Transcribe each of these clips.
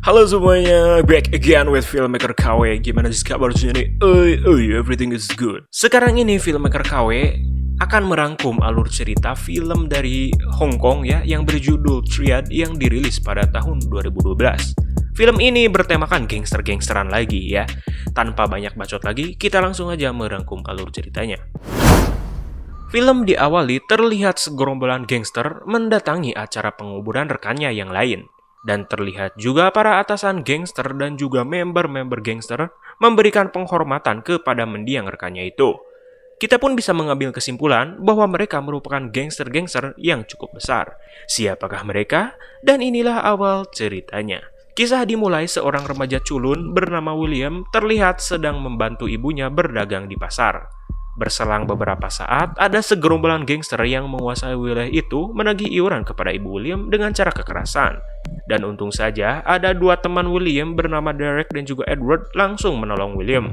Halo semuanya, back again with Filmmaker KW. Gimana sih kabarnya nih? Everything is good. Sekarang ini Filmmaker KW akan merangkum alur cerita film dari Hong Kong ya, yang berjudul Triad yang dirilis pada tahun 2012. Film ini bertemakan gangster-gangsteran lagi ya. Tanpa banyak bacot lagi, kita langsung aja merangkum alur ceritanya. Film diawali terlihat segerombolan gangster mendatangi acara penguburan rekannya yang lain. Dan terlihat juga para atasan gangster dan juga member-member gangster memberikan penghormatan kepada mendiang rekannya itu. Kita pun bisa mengambil kesimpulan bahwa mereka merupakan gangster-gangster yang cukup besar. Siapakah mereka? Dan inilah awal ceritanya. Kisah dimulai seorang remaja culun bernama William terlihat sedang membantu ibunya berdagang di pasar. Berselang beberapa saat, ada segerombolan gangster yang menguasai wilayah itu menagih iuran kepada ibu William dengan cara kekerasan. Dan untung saja, ada dua teman William bernama Derek dan juga Edward langsung menolong William.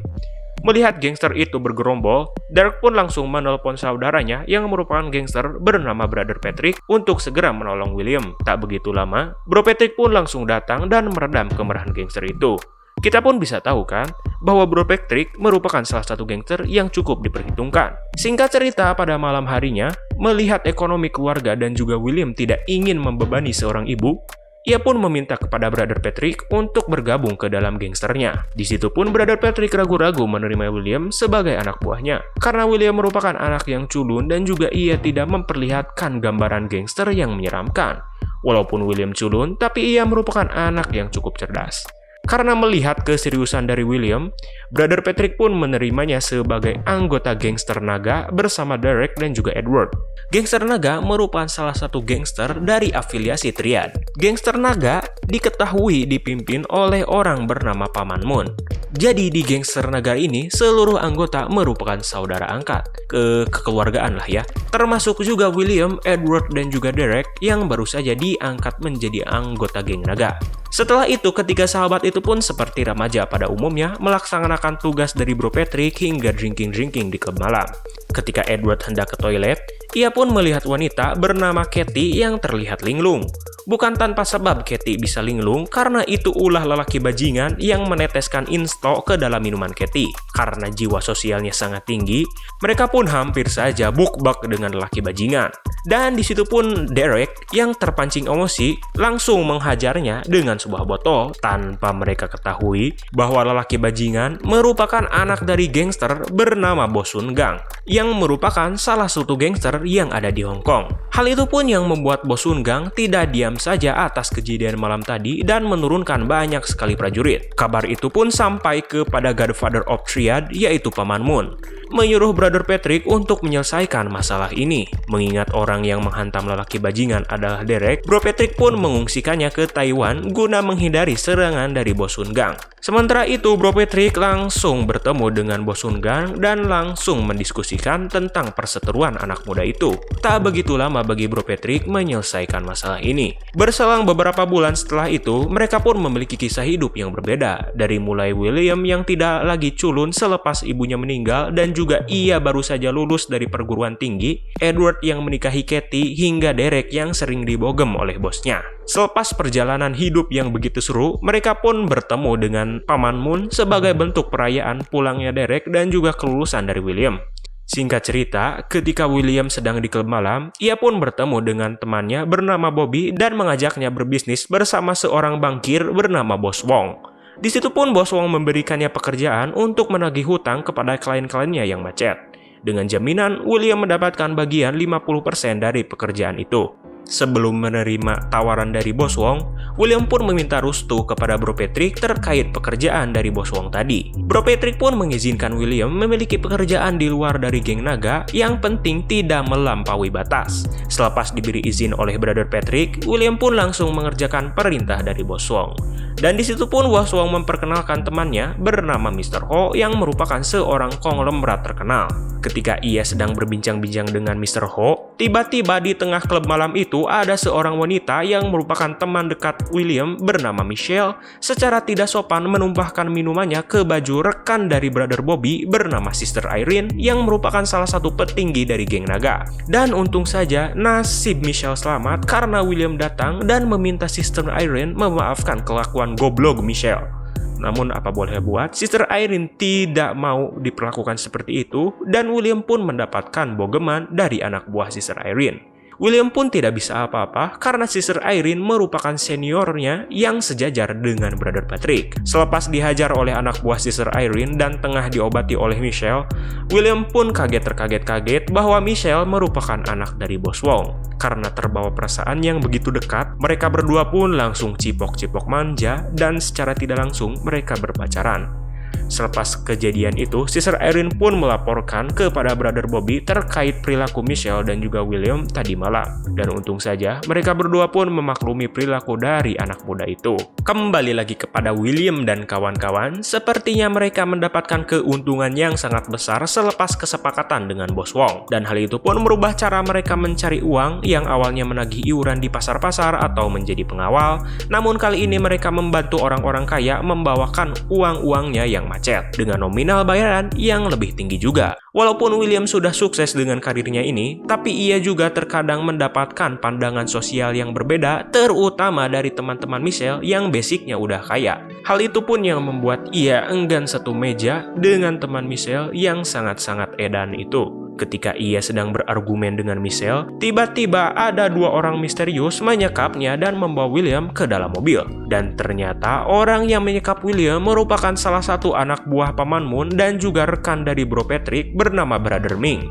Melihat gangster itu bergerombol, Derek pun langsung menelpon saudaranya yang merupakan gangster bernama Brother Patrick untuk segera menolong William. Tak begitu lama, Bro Patrick pun langsung datang dan meredam kemarahan gangster itu. Kita pun bisa tahu kan, bahwa Bro Patrick merupakan salah satu gangster yang cukup diperhitungkan. Singkat cerita, pada malam harinya, melihat ekonomi keluarga dan juga William tidak ingin membebani seorang ibu, ia pun meminta kepada Brother Patrick untuk bergabung ke dalam gangsternya. Di situ pun Brother Patrick ragu-ragu menerima William sebagai anak buahnya, karena William merupakan anak yang culun dan juga ia tidak memperlihatkan gambaran gangster yang menyeramkan. Walaupun William culun, tapi ia merupakan anak yang cukup cerdas. Karena melihat keseriusan dari William, Brother Patrick pun menerimanya sebagai anggota gangster naga bersama Derek dan juga Edward. Gangster naga merupakan salah satu gangster dari afiliasi Triad. Gangster naga diketahui dipimpin oleh orang bernama Paman Moon. Jadi di gangster naga ini, seluruh anggota merupakan saudara angkat. Kekeluargaan lah ya. Termasuk juga William, Edward, dan juga Derek yang baru saja diangkat menjadi anggota geng naga. Setelah itu, ketiga sahabat itu pun seperti remaja pada umumnya melaksanakan tugas dari Bro Patrick hingga drinking-drinking di klub malam. Ketika Edward hendak ke toilet, ia pun melihat wanita bernama Katie yang terlihat linglung. Bukan tanpa sebab Katie bisa linglung, karena itu ulah lelaki bajingan yang meneteskan insto ke dalam minuman Katie. Karena jiwa sosialnya sangat tinggi, mereka pun hampir saja bukbak dengan lelaki bajingan. Dan di situ pun Derek yang terpancing emosi langsung menghajarnya dengan sebuah botol tanpa mereka ketahui bahwa lelaki bajingan merupakan anak dari gangster bernama Bosun Gang yang merupakan salah satu gangster yang ada di Hong Kong. Hal itu pun yang membuat Bosun Gang tidak diam saja atas kejadian malam tadi dan menurunkan banyak sekali prajurit. Kabar itu pun sampai kepada Godfather of Triad yaitu Paman Moon, menyuruh Brother Patrick untuk menyelesaikan masalah ini. Mengingat orang yang menghantam lelaki bajingan adalah Derek, Bro Patrick pun mengungsikannya ke Taiwan guna menghindari serangan dari Bosun Gang. Sementara itu, Bro Patrick langsung bertemu dengan Bosun Gang dan langsung mendiskusikan tentang perseteruan anak muda itu. Tak begitu lama bagi Bro Patrick menyelesaikan masalah ini. Berselang beberapa bulan setelah itu, mereka pun memiliki kisah hidup yang berbeda. Dari mulai William yang tidak lagi culun selepas ibunya meninggal dan juga ia baru saja lulus dari perguruan tinggi, Edward yang menikahi Katie, hingga Derek yang sering dibogem oleh bosnya. Selepas perjalanan hidup yang begitu seru, mereka pun bertemu dengan Paman Moon sebagai bentuk perayaan pulangnya Derek dan juga kelulusan dari William. Singkat cerita, ketika William sedang di klub malam, ia pun bertemu dengan temannya bernama Bobby dan mengajaknya berbisnis bersama seorang bankir bernama Bos Wong. Di situ pun Bos Wong memberikannya pekerjaan untuk menagih hutang kepada klien-kliennya yang macet. Dengan jaminan, William mendapatkan bagian 50% dari pekerjaan itu. Sebelum menerima tawaran dari Bos Wong, William pun meminta restu kepada Bro Patrick terkait pekerjaan dari Bos Wong tadi. Bro Patrick pun mengizinkan William memiliki pekerjaan di luar dari geng naga, yang penting tidak melampaui batas. Selepas diberi izin oleh Brother Patrick, William pun langsung mengerjakan perintah dari Bos Wong. Dan di situ pun Bos Wong memperkenalkan temannya bernama Mr. Ho yang merupakan seorang konglomerat terkenal. Ketika ia sedang berbincang-bincang dengan Mr. Ho, tiba-tiba di tengah klub malam itu ada seorang wanita yang merupakan teman dekat William bernama Michelle secara tidak sopan menumpahkan minumannya ke baju rekan dari Brother Bobby bernama Sister Irene yang merupakan salah satu petinggi dari geng naga. Dan untung saja nasib Michelle selamat karena William datang dan meminta Sister Irene memaafkan kelakuan goblok Michelle. Namun apa boleh buat, Sister Irene tidak mau diperlakukan seperti itu dan William pun mendapatkan bogeman dari anak buah Sister Irene. William pun tidak bisa apa-apa karena Sister Irene merupakan seniornya yang sejajar dengan Brother Patrick. Selepas dihajar oleh anak buah Sister Irene dan tengah diobati oleh Michelle, William pun terkaget-kaget bahwa Michelle merupakan anak dari Bos Wong. Karena terbawa perasaan yang begitu dekat, mereka berdua pun langsung cipok-cipok manja dan secara tidak langsung mereka berpacaran. Selepas kejadian itu, Sister Irene pun melaporkan kepada Brother Bobby terkait perilaku Michelle dan juga William tadi malam. Dan untung saja, mereka berdua pun memaklumi perilaku dari anak muda itu. Kembali lagi kepada William dan kawan-kawan, sepertinya mereka mendapatkan keuntungan yang sangat besar selepas kesepakatan dengan Bos Wong. Dan hal itu pun merubah cara mereka mencari uang yang awalnya menagih iuran di pasar-pasar atau menjadi pengawal. Namun kali ini mereka membantu orang-orang kaya membawakan uang-uangnya yang macet dengan nominal bayaran yang lebih tinggi juga. Walaupun William sudah sukses dengan karirnya ini, tapi ia juga terkadang mendapatkan pandangan sosial yang berbeda, terutama dari teman-teman Michelle yang basicnya udah kaya. Hal itu pun yang membuat ia enggan satu meja dengan teman Michelle yang sangat-sangat edan itu. Ketika ia sedang berargumen dengan Michelle, tiba-tiba ada dua orang misterius menyekapnya dan membawa William ke dalam mobil. Dan ternyata orang yang menyekap William merupakan salah satu anak buah Paman Moon dan juga rekan dari Bro Patrick bernama Brother Ming,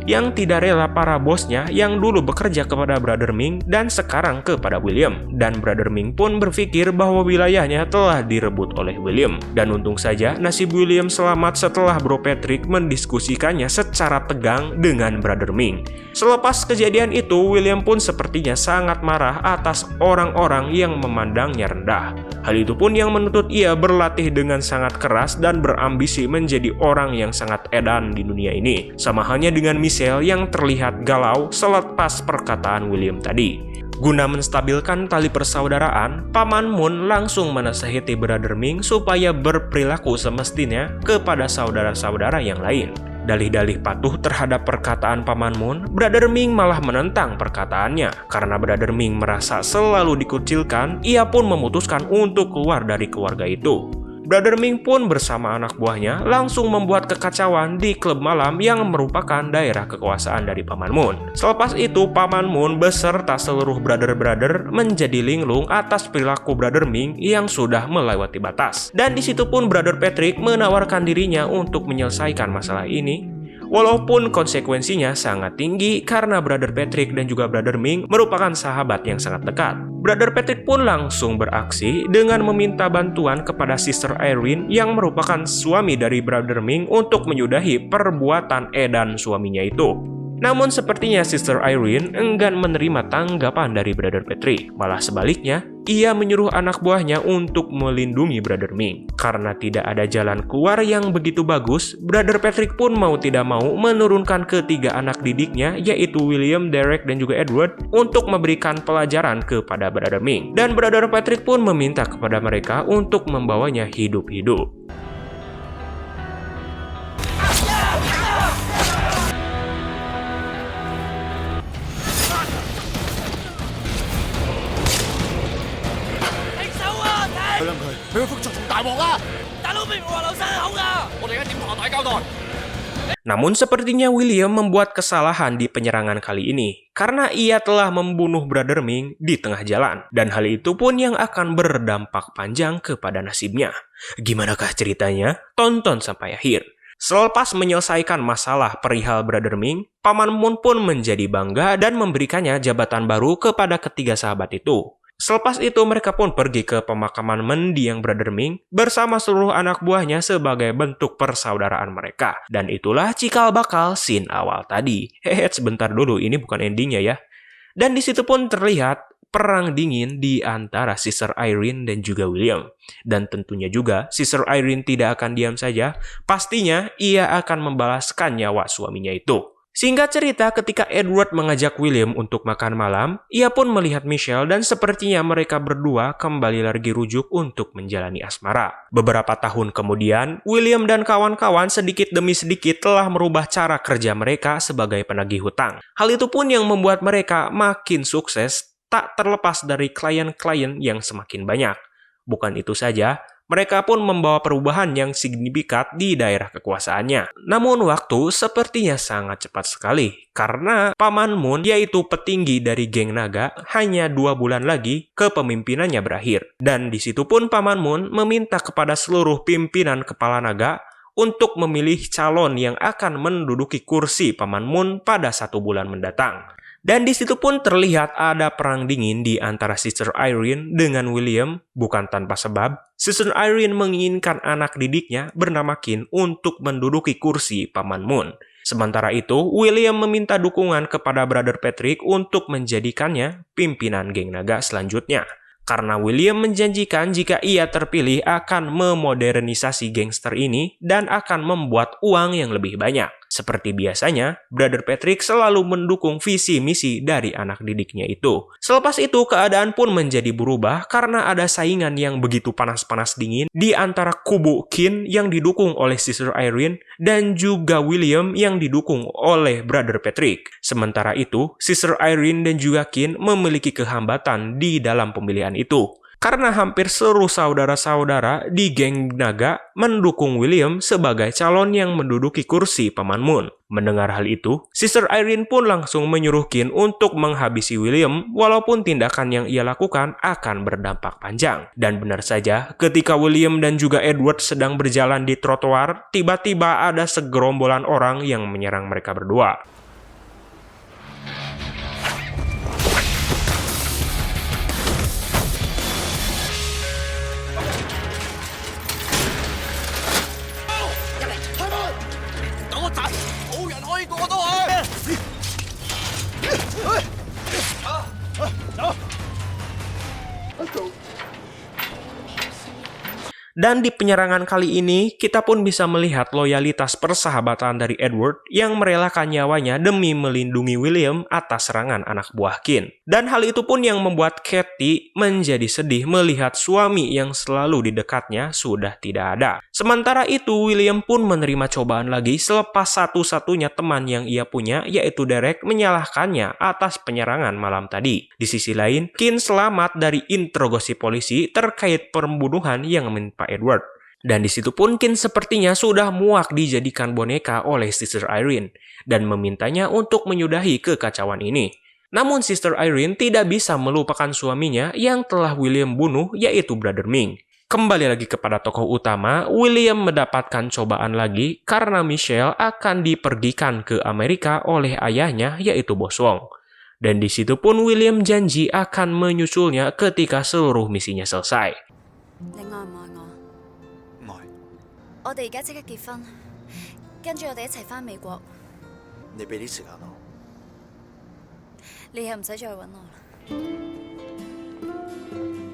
yang tidak rela para bosnya yang dulu bekerja kepada Brother Ming dan sekarang kepada William. Dan Brother Ming pun berpikir bahwa wilayahnya telah direbut oleh William. Dan untung saja nasib William selamat setelah Bro Patrick mendiskusikannya secara tegang dengan Brother Ming. Selepas kejadian itu, William pun sepertinya sangat marah atas orang-orang yang memandangnya rendah. Hal itu pun yang menuntut ia berlatih dengan sangat keras dan berambisi menjadi orang yang sangat edan di dunia ini. Sama halnya dengan Michelle yang terlihat galau selepas perkataan William tadi. Guna menstabilkan tali persaudaraan, Paman Moon langsung menasihati Brother Ming supaya berperilaku semestinya kepada saudara-saudara yang lain. Dalih-dalih patuh terhadap perkataan Paman Moon, Brother Ming malah menentang perkataannya. Karena Brother Ming merasa selalu dikucilkan, ia pun memutuskan untuk keluar dari keluarga itu. Brother Ming pun bersama anak buahnya langsung membuat kekacauan di klub malam yang merupakan daerah kekuasaan dari Paman Moon. Selepas itu, Paman Moon beserta seluruh brother-brother menjadi linglung atas perilaku Brother Ming yang sudah melewati batas. Dan di situ pun Brother Patrick menawarkan dirinya untuk menyelesaikan masalah ini. Walaupun konsekuensinya sangat tinggi karena Brother Patrick dan juga Brother Ming merupakan sahabat yang sangat dekat. Brother Patrick pun langsung beraksi dengan meminta bantuan kepada Sister Irene yang merupakan suami dari Brother Ming untuk menyudahi perbuatan edan suaminya itu. Namun sepertinya Sister Irene enggan menerima tanggapan dari Brother Patrick. Malah sebaliknya, ia menyuruh anak buahnya untuk melindungi Brother Ming. Karena tidak ada jalan keluar yang begitu bagus, Brother Patrick pun mau tidak mau menurunkan ketiga anak didiknya, yaitu William, Derek, dan juga Edward, untuk memberikan pelajaran kepada Brother Ming. Dan Brother Patrick pun meminta kepada mereka untuk membawanya hidup-hidup. Namun sepertinya William membuat kesalahan di penyerangan kali ini karena ia telah membunuh Brother Ming di tengah jalan, dan hal itu pun yang akan berdampak panjang kepada nasibnya. Gimanakah ceritanya? Tonton sampai akhir. Selepas menyelesaikan masalah perihal Brother Ming, Paman Moon pun menjadi bangga dan memberikannya jabatan baru kepada ketiga sahabat itu. Selepas itu mereka pun pergi ke pemakaman mendiang Brother Ming bersama seluruh anak buahnya sebagai bentuk persaudaraan mereka. Dan itulah cikal bakal scene awal tadi. Hehe, sebentar dulu, ini bukan endingnya ya. Dan di situ pun terlihat perang dingin di antara Sister Irene dan juga William. Dan tentunya juga Sister Irene tidak akan diam saja, pastinya ia akan membalaskan nyawa suaminya itu. Singkat cerita, ketika Edward mengajak William untuk makan malam, ia pun melihat Michelle dan sepertinya mereka berdua kembali lagi rujuk untuk menjalani asmara. Beberapa tahun kemudian, William dan kawan-kawan sedikit demi sedikit telah merubah cara kerja mereka sebagai penagih hutang. Hal itu pun yang membuat mereka makin sukses, tak terlepas dari klien-klien yang semakin banyak. Bukan itu saja, mereka pun membawa perubahan yang signifikan di daerah kekuasaannya. Namun waktu sepertinya sangat cepat sekali, karena Paman Moon, yaitu petinggi dari geng naga, hanya 2 bulan lagi kepemimpinannya berakhir. Dan di situ pun Paman Moon meminta kepada seluruh pimpinan kepala naga untuk memilih calon yang akan menduduki kursi Paman Moon pada 1 bulan mendatang. Dan di situ pun terlihat ada perang dingin di antara Sister Irene dengan William, bukan tanpa sebab. Sister Irene menginginkan anak didiknya bernama Qin untuk menduduki kursi Paman Moon. Sementara itu, William meminta dukungan kepada Brother Patrick untuk menjadikannya pimpinan geng naga selanjutnya. Karena William menjanjikan jika ia terpilih akan memodernisasi gangster ini dan akan membuat uang yang lebih banyak. Seperti biasanya, Brother Patrick selalu mendukung visi misi dari anak didiknya itu. Selepas itu, keadaan pun menjadi berubah karena ada saingan yang begitu panas-panas dingin di antara kubu Qin yang didukung oleh Sister Irene dan juga William yang didukung oleh Brother Patrick. Sementara itu, Sister Irene dan juga Qin memiliki kehambatan di dalam pemilihan itu. Karena hampir seluruh saudara-saudara di geng naga mendukung William sebagai calon yang menduduki kursi Paman Moon. Mendengar hal itu, Sister Irene pun langsung menyuruh Qin untuk menghabisi William walaupun tindakan yang ia lakukan akan berdampak panjang. Dan benar saja, ketika William dan juga Edward sedang berjalan di trotoar, tiba-tiba ada segerombolan orang yang menyerang mereka berdua. Dan di penyerangan kali ini, kita pun bisa melihat loyalitas persahabatan dari Edward yang merelakan nyawanya demi melindungi William atas serangan anak buah Qin. Dan hal itu pun yang membuat Katie menjadi sedih melihat suami yang selalu di dekatnya sudah tidak ada. Sementara itu, William pun menerima cobaan lagi selepas satu-satunya teman yang ia punya, yaitu Derek, menyalahkannya atas penyerangan malam tadi. Di sisi lain, Qin selamat dari interogasi polisi terkait pembunuhan yang menimpa Edward. Dan di situ pun Qin sepertinya sudah muak dijadikan boneka oleh Sister Irene dan memintanya untuk menyudahi kekacauan ini. Namun Sister Irene tidak bisa melupakan suaminya yang telah William bunuh, yaitu Brother Ming. Kembali lagi kepada tokoh utama, William mendapatkan cobaan lagi karena Michelle akan dipergikan ke Amerika oleh ayahnya, yaitu Bos Wong. Dan di situ pun William janji akan menyusulnya ketika seluruh misinya selesai. 我哋而家即刻結婚，跟住我哋一齊返美國。你俾啲時間我。你以後唔使再揾我啦。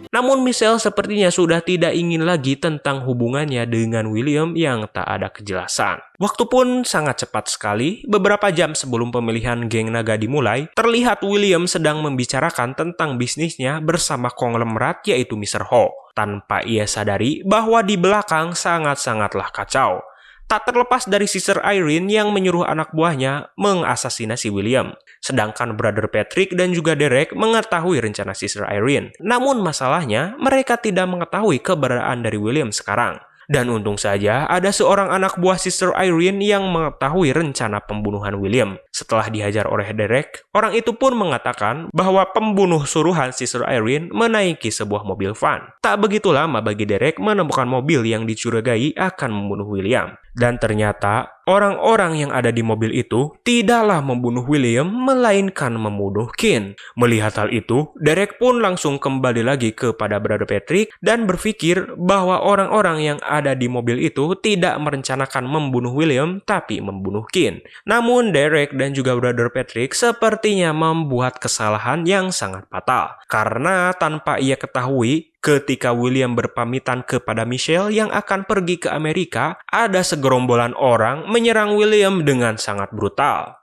Namun Michelle sepertinya sudah tidak ingin lagi tentang hubungannya dengan William yang tak ada kejelasan. Waktu pun sangat cepat sekali, beberapa jam sebelum pemilihan geng naga dimulai, terlihat William sedang membicarakan tentang bisnisnya bersama konglomerat yaitu Mr. Ho. Tanpa ia sadari bahwa di belakang sangat-sangatlah kacau. Tak terlepas dari Sister Irene yang menyuruh anak buahnya mengasasinasi William. Sedangkan Brother Patrick dan juga Derek mengetahui rencana Sister Irene. Namun masalahnya, mereka tidak mengetahui keberadaan dari William sekarang. Dan untung saja ada seorang anak buah Sister Irene yang mengetahui rencana pembunuhan William. Setelah dihajar oleh Derek, orang itu pun mengatakan bahwa pembunuh suruhan Sister Irene menaiki sebuah mobil van. Tak begitu lama bagi Derek menemukan mobil yang dicurigai akan membunuh William. Dan ternyata orang-orang yang ada di mobil itu tidaklah membunuh William, melainkan membunuh Ken. Melihat hal itu, Derek pun langsung kembali lagi kepada Brother Patrick dan berpikir bahwa orang-orang yang ada di mobil itu tidak merencanakan membunuh William, tapi membunuh Ken. Namun Derek dan juga Brother Patrick sepertinya membuat kesalahan yang sangat fatal. Karena tanpa ia ketahui, ketika William berpamitan kepada Michelle yang akan pergi ke Amerika, ada segerombolan orang menyerang William dengan sangat brutal.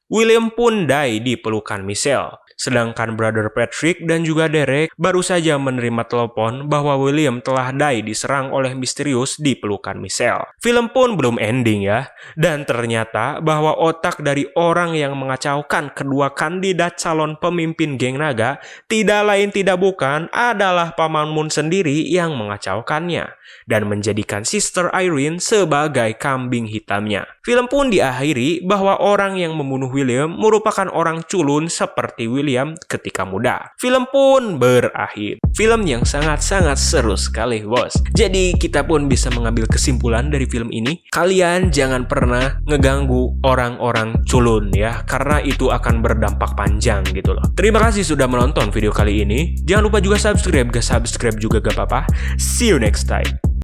William pun die di pelukan Michelle. Sedangkan Brother Patrick dan juga Derek baru saja menerima telepon bahwa William telah die diserang oleh misterius di pelukan Michelle. Film pun belum ending ya. Dan ternyata bahwa otak dari orang yang mengacaukan kedua kandidat calon pemimpin geng naga tidak lain tidak bukan adalah Paman Moon sendiri yang mengacaukannya dan menjadikan Sister Irene sebagai kambing hitamnya. Film pun diakhiri bahwa orang yang membunuh William merupakan orang culun seperti William ketika muda. Film pun berakhir. Film yang sangat-sangat seru sekali, bos. Jadi kita pun bisa mengambil kesimpulan dari film ini. Kalian jangan pernah ngeganggu orang-orang culun ya, karena itu akan berdampak panjang gitu loh. Terima kasih sudah menonton video kali ini. Jangan lupa juga subscribe, gak subscribe juga gak apa-apa. See you next time.